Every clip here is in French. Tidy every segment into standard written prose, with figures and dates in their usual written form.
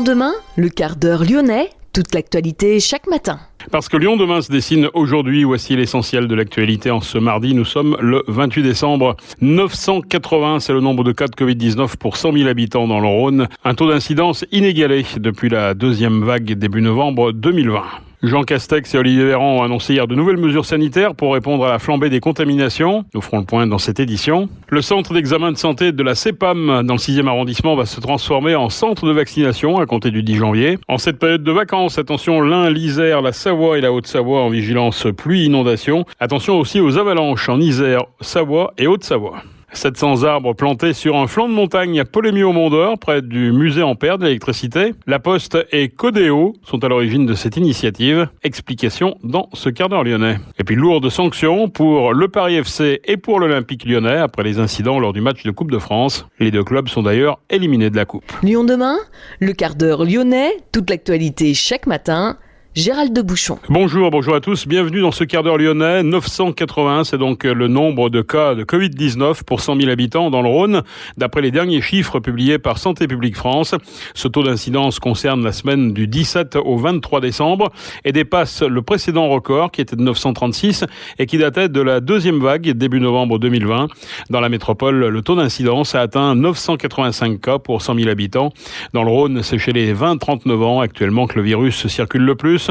Lyon demain, le quart d'heure lyonnais, toute l'actualité chaque matin. Parce que Lyon demain se dessine aujourd'hui, voici l'essentiel de l'actualité en ce mardi. Nous sommes le 28 décembre. 980, c'est le nombre de cas de Covid-19 pour 100 000 habitants dans le Rhône. Un taux d'incidence inégalé depuis la deuxième vague début novembre 2020. Jean Castex et Olivier Véran ont annoncé hier de nouvelles mesures sanitaires pour répondre à la flambée des contaminations. Nous ferons le point dans cette édition. Le centre d'examen de santé de la CEPAM dans le 6e arrondissement va se transformer en centre de vaccination à compter du 10 janvier. En cette période de vacances, attention l'Ain, l'Isère, la Savoie et la Haute-Savoie en vigilance pluie-inondation. Attention aussi aux avalanches en Isère, Savoie et Haute-Savoie. 700 arbres plantés sur un flanc de montagne à Polémieux-au-Mont-d'Or, près du musée Ampère de l'électricité. La Poste et Codéo sont à l'origine de cette initiative. Explication dans ce quart d'heure lyonnais. Et puis lourde sanction pour le Paris FC et pour l'Olympique lyonnais après les incidents lors du match de Coupe de France. Les deux clubs sont d'ailleurs éliminés de la Coupe. Lyon demain, le quart d'heure lyonnais, toute l'actualité chaque matin. Gérald de Bouchon. Bonjour à tous. Bienvenue dans ce quart d'heure lyonnais. 980, c'est donc le nombre de cas de Covid-19 pour 100 000 habitants dans le Rhône, d'après les derniers chiffres publiés par Santé publique France. Ce taux d'incidence concerne la semaine du 17 au 23 décembre et dépasse le précédent record qui était de 936 et qui datait de la deuxième vague début novembre 2020. Dans la métropole, le taux d'incidence a atteint 985 cas pour 100 000 habitants. Dans le Rhône, c'est chez les 20-39 ans actuellement que le virus circule le plus,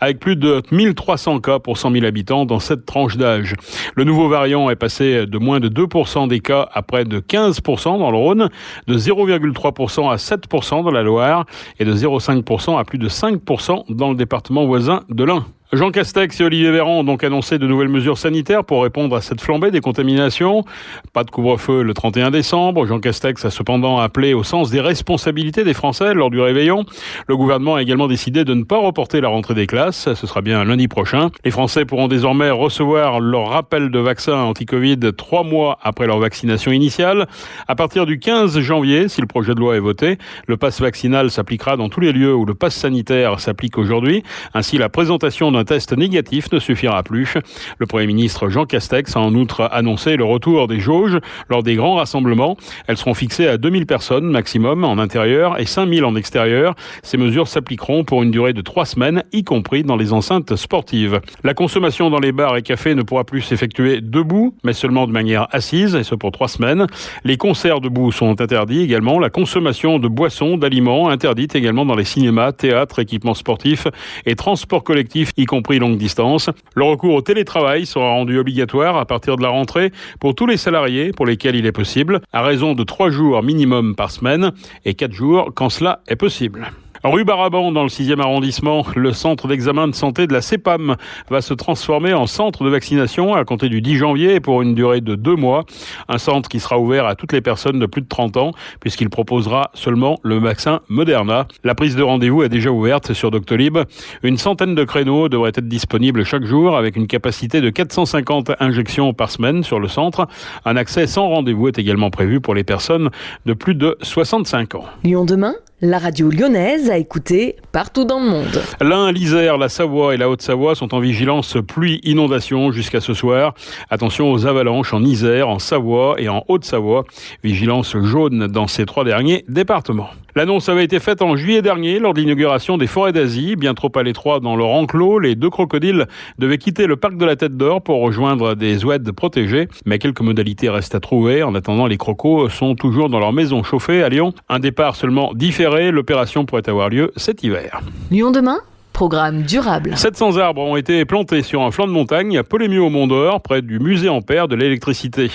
avec plus de 1300 cas pour 100 000 habitants dans cette tranche d'âge. Le nouveau variant est passé de moins de 2% des cas à près de 15% dans le Rhône, de 0,3% à 7% dans la Loire et de 0,5% à plus de 5% dans le département voisin de l'Ain. Jean Castex et Olivier Véran ont donc annoncé de nouvelles mesures sanitaires pour répondre à cette flambée des contaminations. Pas de couvre-feu le 31 décembre. Jean Castex a cependant appelé au sens des responsabilités des Français lors du réveillon. Le gouvernement a également décidé de ne pas reporter la rentrée des classes. Ce sera bien lundi prochain. Les Français pourront désormais recevoir leur rappel de vaccin anti-Covid 3 mois après leur vaccination initiale. À partir du 15 janvier, si le projet de loi est voté, le pass vaccinal s'appliquera dans tous les lieux où le pass sanitaire s'applique aujourd'hui. Ainsi, la présentation d'un test négatif ne suffira plus. Le Premier ministre Jean Castex a en outre annoncé le retour des jauges lors des grands rassemblements. Elles seront fixées à 2000 personnes maximum en intérieur et 5000 en extérieur. Ces mesures s'appliqueront pour une durée de 3 semaines, y compris dans les enceintes sportives. La consommation dans les bars et cafés ne pourra plus s'effectuer debout, mais seulement de manière assise, et ce pour 3 semaines. Les concerts debout sont interdits également. La consommation de boissons, d'aliments interdite également dans les cinémas, théâtres, équipements sportifs et transports collectifs, y compris longue distance. Le recours au télétravail sera rendu obligatoire à partir de la rentrée pour tous les salariés pour lesquels il est possible, à raison de 3 jours minimum par semaine et 4 jours quand cela est possible. Rue Baraban, dans le 6e arrondissement, le centre d'examen de santé de la CEPAM va se transformer en centre de vaccination à compter du 10 janvier pour une durée de 2 mois. Un centre qui sera ouvert à toutes les personnes de plus de 30 ans puisqu'il proposera seulement le vaccin Moderna. La prise de rendez-vous est déjà ouverte sur Doctolib. Une centaine de créneaux devraient être disponibles chaque jour avec une capacité de 450 injections par semaine sur le centre. Un accès sans rendez-vous est également prévu pour les personnes de plus de 65 ans. Lyon demain, la radio lyonnaise à écouter partout dans le monde. L'Ain, l'Isère, la Savoie et la Haute-Savoie sont en vigilance pluie-inondation jusqu'à ce soir. Attention aux avalanches en Isère, en Savoie et en Haute-Savoie. Vigilance jaune dans ces 3 derniers départements. L'annonce avait été faite en juillet dernier lors de l'inauguration des forêts d'Asie. Bien trop à l'étroit dans leur enclos, les 2 crocodiles devaient quitter le parc de la Tête d'Or pour rejoindre des oueds protégés. Mais quelques modalités restent à trouver. En attendant, les crocos sont toujours dans leur maison chauffée à Lyon. Un départ seulement différé. L'opération pourrait avoir lieu cet hiver. Lyon demain, programme durable. 700 arbres ont été plantés sur un flanc de montagne à Polémieux-au-Mont-d'Or, près du musée Ampère de l'électricité.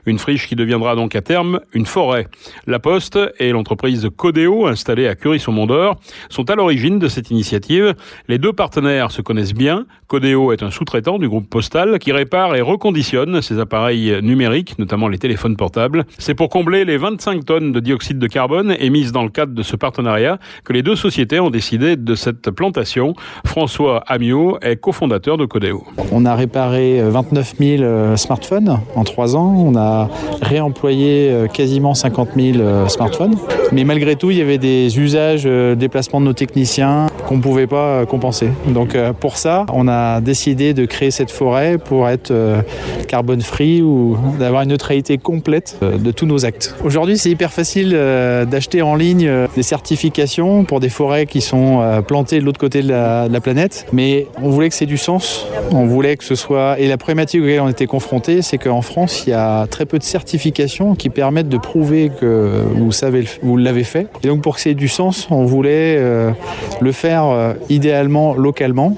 Une friche qui deviendra donc à terme une forêt. La Poste et l'entreprise Codéo, installée à Cury-sur-Mont-d'Or, sont à l'origine de cette initiative. Les 2 partenaires se connaissent bien. Codéo est un sous-traitant du groupe Postal qui répare et reconditionne ses appareils numériques, notamment les téléphones portables. C'est pour combler les 25 tonnes de dioxyde de carbone émises dans le cadre de ce partenariat que les 2 sociétés ont décidé de cette plantation. transition. François Amiot est cofondateur de Codéo. On a réparé 29 000 smartphones en 3 ans. On a réemployé quasiment 50 000 smartphones. Mais malgré tout, il y avait des usages, déplacements de nos techniciens qu'on ne pouvait pas compenser. Donc pour ça, on a décidé de créer cette forêt pour être carbone free ou d'avoir une neutralité complète de tous nos actes. Aujourd'hui, c'est hyper facile d'acheter en ligne des certifications pour des forêts qui sont plantées de l'autre côté de la planète. Mais on voulait que c'est du sens. On voulait que ce soit... Et la problématique auquel on était confrontés, c'est qu'en France, il y a très peu de certifications qui permettent de prouver que vous l'avez fait. Et donc pour que c'est du sens, on voulait le faire idéalement localement.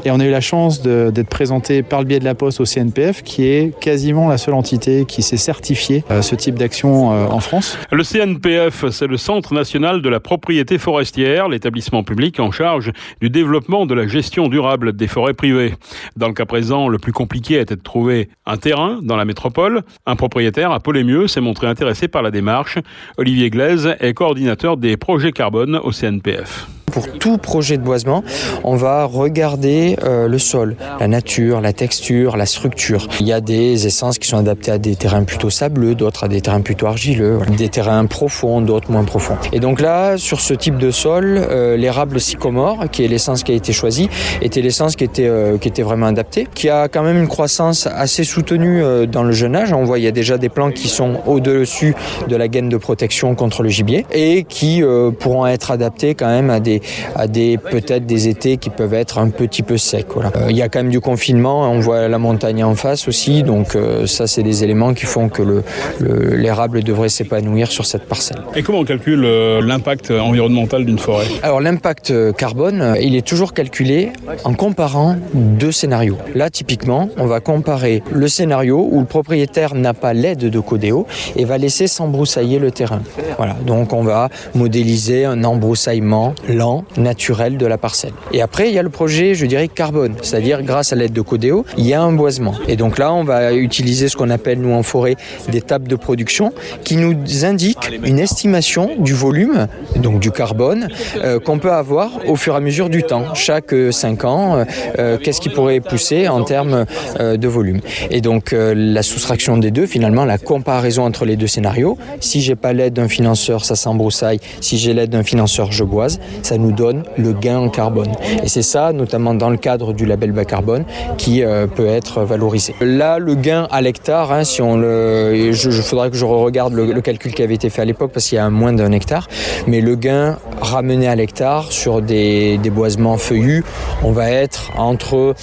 Et on a eu la chance d'être présenté par le biais de la Poste au CNPF, qui est quasiment la seule entité qui s'est certifiée ce type d'action en France. Le CNPF, c'est le Centre national de la propriété forestière, l'établissement public en charge du développement de la gestion durable des forêts privées. Dans le cas présent, le plus compliqué était de trouver un terrain dans la métropole. Un propriétaire à Paul-les-Mieux s'est montré intéressé par la démarche. Olivier Glaise est coordinateur des projets carbone au CNPF. Pour tout projet de boisement, on va regarder le sol, la nature, la texture, la structure. Il y a des essences qui sont adaptées à des terrains plutôt sableux, d'autres à des terrains plutôt argileux, des terrains profonds, d'autres moins profonds. Et donc là, sur ce type de sol, l'érable sycomore, qui est l'essence qui a été choisie, était l'essence qui était vraiment adaptée, qui a quand même une croissance assez soutenue dans le jeune âge. On voit, il y a déjà des plants qui sont au-dessus de la gaine de protection contre le gibier et qui pourront être adaptés quand même à peut-être des étés qui peuvent être un petit peu secs. Voilà. Il y a quand même du confinement, on voit la montagne en face aussi, donc ça c'est des éléments qui font que l'érable devrait s'épanouir sur cette parcelle. Et comment on calcule l'impact environnemental d'une forêt ? Alors l'impact carbone, il est toujours calculé en comparant 2 scénarios. Là typiquement, on va comparer le scénario où le propriétaire n'a pas l'aide de Codéo et va laisser s'embroussailler le terrain. Voilà, donc on va modéliser un embroussaillement lent, naturel de la parcelle. Et après, il y a le projet, je dirais, carbone, c'est-à-dire grâce à l'aide de Codéo, il y a un boisement. Et donc là, on va utiliser ce qu'on appelle, nous en forêt, des tables de production qui nous indiquent une estimation du volume, donc du carbone, qu'on peut avoir au fur et à mesure du temps. Chaque 5 ans, qu'est-ce qui pourrait pousser en termes de volume. Et donc, la soustraction des deux, finalement, la comparaison entre les 2 scénarios, si j'ai pas l'aide d'un financeur, ça s'embroussaille, si j'ai l'aide d'un financeur, je boise, ça nous donne le gain en carbone. Et c'est ça, notamment dans le cadre du label bas carbone, qui peut être valorisé. Là, le gain à l'hectare, si faudrait que je regarde le calcul qui avait été fait à l'époque, parce qu'il y a moins d'1 hectare, mais le gain ramené à l'hectare sur des boisements feuillus, on va être entre,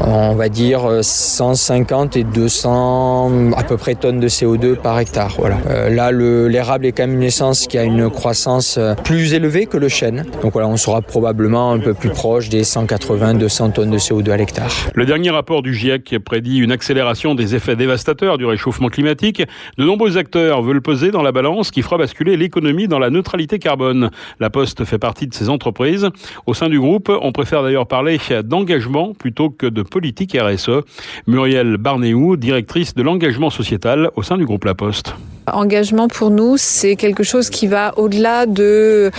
on va dire, 150 et 200 à peu près tonnes de CO2 par hectare. Voilà. Là, l'érable est quand même une essence qui a une croissance plus élevée que le chêne. Donc voilà, on sera probablement un peu plus proche des 180-200 tonnes de CO2 à l'hectare. Le dernier rapport du GIEC prédit une accélération des effets dévastateurs du réchauffement climatique. De nombreux acteurs veulent peser dans la balance qui fera basculer l'économie dans la neutralité carbone. La Poste fait partie de ces entreprises. Au sein du groupe, on préfère d'ailleurs parler d'engagement plutôt que de politique RSE. Muriel Barnéou, directrice de l'engagement sociétal au sein du groupe La Poste. Engagement pour nous, c'est quelque chose qui va au-delà de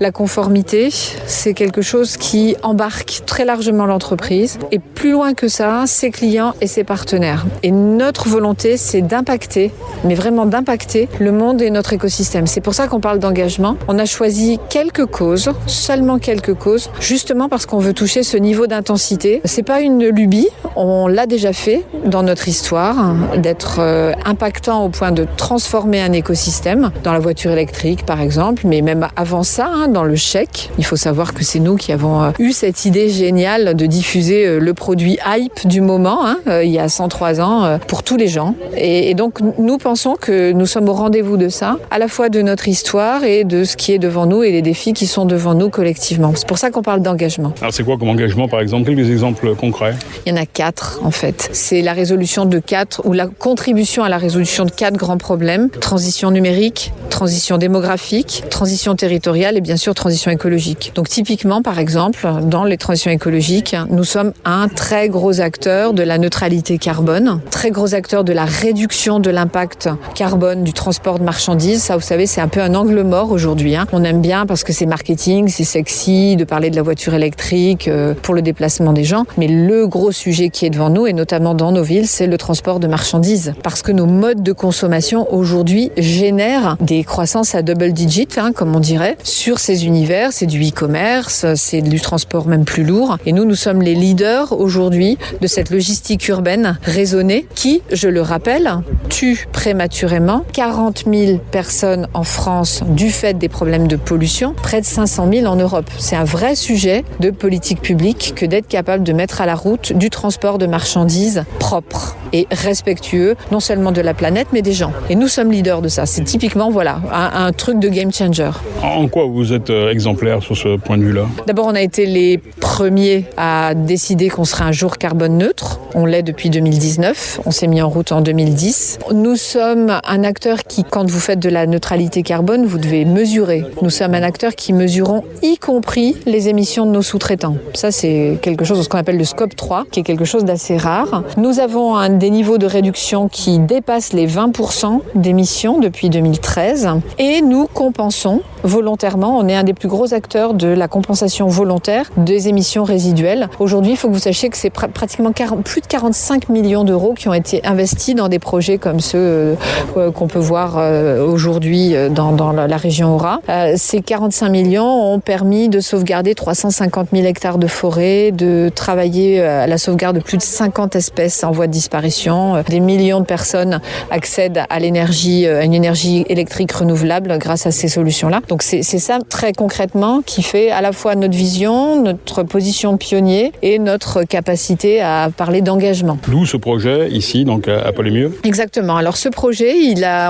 la conformité. C'est quelque chose qui embarque très largement l'entreprise et plus loin que ça, ses clients et ses partenaires. Et notre volonté, c'est d'impacter, mais vraiment d'impacter le monde et notre écosystème. C'est pour ça qu'on parle d'engagement. On a choisi quelques causes, seulement quelques causes, justement parce qu'on veut toucher ce niveau d'intensité. C'est pas une lubie, on l'a déjà fait dans notre histoire, d'être impactant au point de transformer un écosystème, dans la voiture électrique par exemple, mais même avant ça, dans le chèque. Il faut savoir que c'est nous qui avons eu cette idée géniale de diffuser le produit hype du moment, il y a 103 ans, pour tous les gens. Et donc nous pensons que nous sommes au rendez-vous de ça, à la fois de notre histoire et de ce qui est devant nous et les défis qui sont devant nous collectivement. C'est pour ça qu'on parle d'engagement. Alors c'est quoi comme engagement par exemple ? Quelques exemples concrets ? Il y en a 4 en fait. C'est la résolution de 4 ou la contribution à la résolution de 4 grands problèmes. Transition numérique, transition démographique, transition territoriale et bien sûr transition écologique. Donc typiquement, par exemple, dans les transitions écologiques, nous sommes un très gros acteur de la neutralité carbone, très gros acteur de la réduction de l'impact carbone du transport de marchandises. Ça, vous savez, c'est un peu un angle mort aujourd'hui. On aime bien parce que c'est marketing, c'est sexy de parler de la voiture électrique pour le déplacement des gens. Mais le gros sujet qui est devant nous, et notamment dans nos villes, c'est le transport de marchandises. Parce que nos modes de consommation aujourd'hui génèrent des croissances à double digit, comme on dirait, sur ces univers. C'est du e-commerce, c'est du transport même plus lourd. Et nous sommes les leaders aujourd'hui de cette logistique urbaine raisonnée qui, je le rappelle, tue prématurément 40 000 personnes en France du fait des problèmes de pollution, près de 500 000 en Europe. C'est un vrai sujet de politique publique que d'être capable de mettre à la route du transport de marchandises propre et respectueux, non seulement de la planète, mais des gens. Et nous sommes leaders de ça. C'est typiquement, un truc de game changer. En quoi vous êtes exemplaire sur ce point de vue-là ? D'abord, on a été les premiers à décider qu'on serait un jour carbone neutre. On l'est depuis 2019. On s'est mis en route en 2010. Nous sommes un acteur qui, quand vous faites de la neutralité carbone, vous devez mesurer. Nous sommes un acteur qui mesurons y compris les émissions de nos sous-traitants. Ça, c'est quelque chose de ce qu'on appelle le scope 3, qui est quelque chose d'assez rare. Nous avons des niveaux de réduction qui dépassent les 20% d'émissions depuis 2013 et nous compensons volontairement. On est un des plus gros acteurs de la compensation volontaire des émissions résiduelles. Aujourd'hui, il faut que vous sachiez que c'est pratiquement plus de 45 millions d'euros qui ont été investis dans des projets comme ceux qu'on peut voir aujourd'hui dans la région Aura. Ces 45 millions ont permis de sauvegarder 350 000 hectares de forêt, de travailler à la sauvegarde de plus de 50 espèces en voie de disparition. Des millions de personnes accèdent à une énergie électrique renouvelable grâce à ces solutions-là. Donc c'est ça très concrètement qui fait à la fois notre vision, notre position de pionnier et notre capacité à parler d'engagement. D'où ce projet ici, donc à Paul-les-Mieux ? Exactement. Alors ce projet,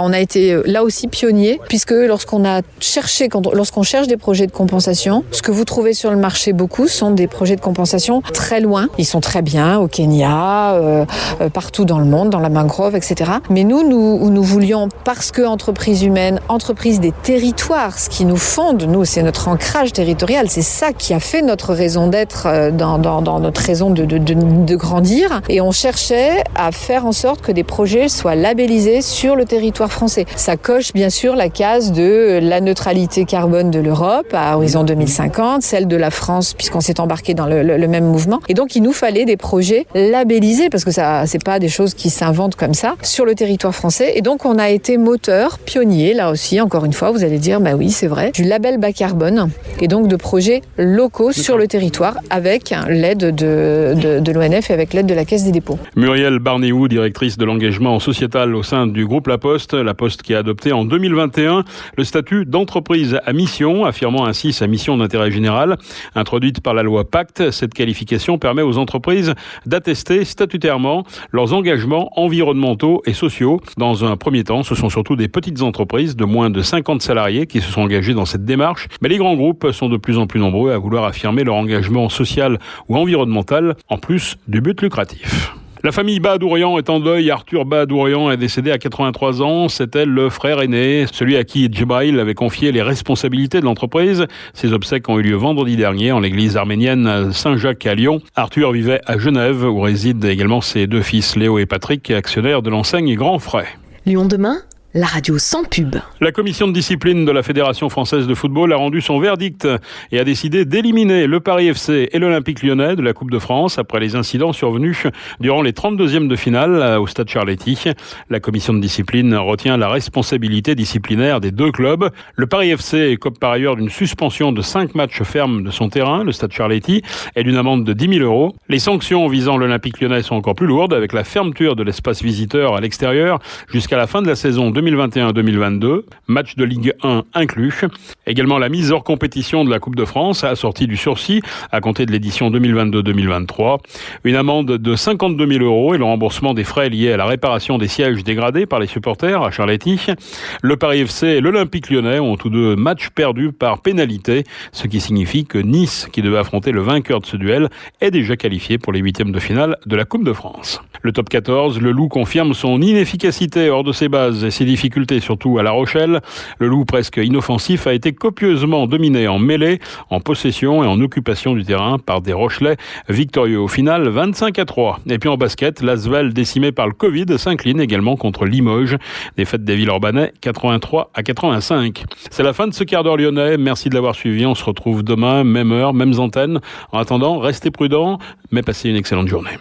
on a été là aussi pionnier puisque lorsqu'on cherche des projets de compensation, ce que vous trouvez sur le marché beaucoup sont des projets de compensation très loin. Ils sont très bien au Kenya, partout dans le monde, dans la mangrove, etc. Mais nous voulions, parce que entreprise humaine, entreprise des territoires, ce qui nous fonde, nous, c'est notre ancrage territorial, c'est ça qui a fait notre raison d'être, dans notre raison de grandir. Et on cherchait à faire en sorte que des projets soient labellisés sur le territoire français. Ça coche bien sûr la case de la neutralité carbone de l'Europe à horizon 2050, celle de la France puisqu'on s'est embarqué dans le même mouvement. Et donc il nous fallait des projets labellisés parce que ça, c'est pas des choses qui s'inventent comme ça sur le territoire français. Et donc on a été moteur, pionnier, là aussi, encore une fois, vous allez dire, bah oui, c'est vrai, du label bas carbone et donc de projets locaux sur le territoire avec l'aide de l'ONF et avec l'aide de la Caisse des dépôts. Muriel Barnéou, directrice de l'engagement sociétal au sein du groupe La Poste qui a adopté en 2021 le statut d'entreprise à mission, affirmant ainsi sa mission d'intérêt général. Introduite par la loi Pacte, cette qualification permet aux entreprises d'attester statutairement leurs engagements environnementaux et sociaux. Dans un premier temps, ce sont surtout des petites entreprises de moins de 50 salariés qui se sont engagés dans cette démarche, mais les grands groupes sont de plus en plus nombreux à vouloir affirmer leur engagement social ou environnemental, en plus du but lucratif. La famille Bahadourian est en deuil. Arthur Bahadourian est décédé à 83 ans. C'était le frère aîné, celui à qui Djibril avait confié les responsabilités de l'entreprise. Ses obsèques ont eu lieu vendredi dernier en l'église arménienne Saint-Jacques à Lyon. Arthur vivait à Genève où résident également ses deux fils Léo et Patrick, actionnaires de l'enseigne Grand Frais. Lyon demain, la radio sans pub. La commission de discipline de la Fédération française de football a rendu son verdict et a décidé d'éliminer le Paris FC et l'Olympique lyonnais de la Coupe de France après les incidents survenus durant les 32e de finale au Stade Charléty. La commission de discipline retient la responsabilité disciplinaire des deux clubs. Le Paris FC écope par ailleurs d'une suspension de 5 matchs fermes de son terrain, le Stade Charléty, et d'une amende de 10 000 euros. Les sanctions visant l'Olympique lyonnais sont encore plus lourdes avec la fermeture de l'espace visiteur à l'extérieur jusqu'à la fin de la saison 2021-2022, match de Ligue 1 inclus. Également la mise hors compétition de la Coupe de France, assortie du sursis à compter de l'édition 2022-2023. Une amende de 52 000 euros et le remboursement des frais liés à la réparation des sièges dégradés par les supporters à Charléty. Le Paris FC et l'Olympique lyonnais ont tous deux matchs perdus par pénalité, ce qui signifie que Nice, qui devait affronter le vainqueur de ce duel, est déjà qualifié pour les 8e de finale de la Coupe de France. Le top 14, le Loup confirme son inefficacité hors de ses bases et ses difficultés surtout à La Rochelle. Le Loup, presque inoffensif, a été copieusement dominé en mêlée, en possession et en occupation du terrain par des Rochelais victorieux au final 25-3. Et puis en basket, l'Asvel décimé par le Covid s'incline également contre Limoges. Défaite des Villeurbanais 83-85. C'est la fin de ce quart d'heure lyonnais. Merci de l'avoir suivi. On se retrouve demain, même heure, mêmes antennes. En attendant, restez prudents, mais passez une excellente journée.